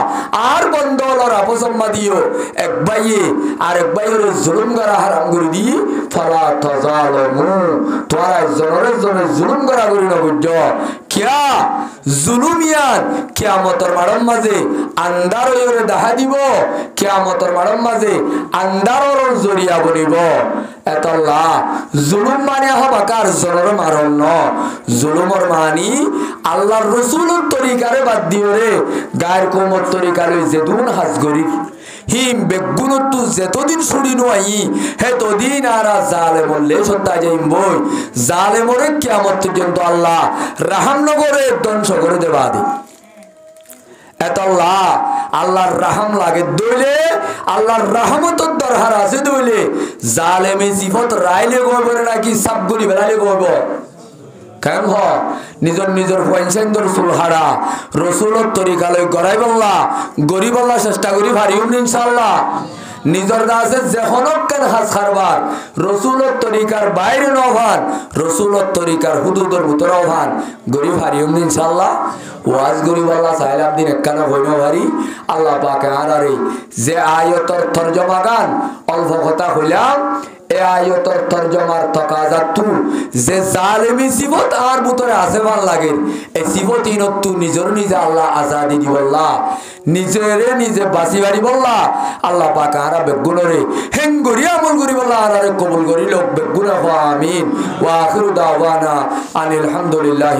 আর বন্ধলর আপসম্মা দিও এক ভাইয়ে আর এক ভাইয়ের জুলুম করা হারাম করে দি ফালা তাজালমু তোরা জনরে জনে জুলুম করা করি না বুঝ क्या जुलुमियान कियामतर माडम माजे अंधार होरे দেখা দিব কিয়ামতের মাডম মাঝে अंधारर জরিয়া বনিব এতল্লা জুলুম মানে হবাকার জনর মারণ ন জুলুমর মানি আল্লাহর রাসূলের তরিকারে বাদ দিওরে গায়ের কোমর তরিকারে যেদুন হাজ গরি হিম বেগুনতু যেতদিন ছুড়ি নই হেতদিন আর জালেমর লে সত্তা যাইম বই জালেমরে কিয়ামত পর্যন্ত আল্লাহ রাহমনগরে ধ্বংস করে দেবা দি এতল্লাহ আল্লাহর রহম লাগে দইলে আল্লাহর রহমতের দরকার আছে দইলে জালেমে সিফত রাইলে গবরে নাকি সাবগুলি বেলালে গব কেন হ নিজর নিজর পয়সান্দর সুলহারা রাসূলের তরিকালে গড়াই বললা গরিব আল্লাহ চেষ্টা করি ভারিও ইনশাআল্লাহ নিজর দাসে যখনক কেন হাস খারবার রাসূলের তরিকার বাইরে নভান রাসূলের তরিকার হুদুদের ভিতর নভান গরিব ভারিও ইনশাআল্লাহ ওয়াজ গরিব আল্লাহ সাইলাম দিন একখানা হইনো ভারি আল্লাহ পাক আরারে যে আয়াতের তরজমা গান অল্প কথা কইলাম এ আয়াতের তরজমার তাকাজা তু যে জালিমি সিফত আর ভিতরে আছে ভাল লাগে এই সিফত ইনত নিজর নিজে আল্লাহ আজাদি দিবল্লাহ নিজেরে নিজে বাসি বাড়ি বললা আল্লাহ পাক আরা বেগুনরে হেঙ্গরি আমল করি বললা আরারে কবুল করি লোক বেগুনা আমিন ওয়া আখিরু দাওয়ানা আনিল হামদুলিল্লাহ।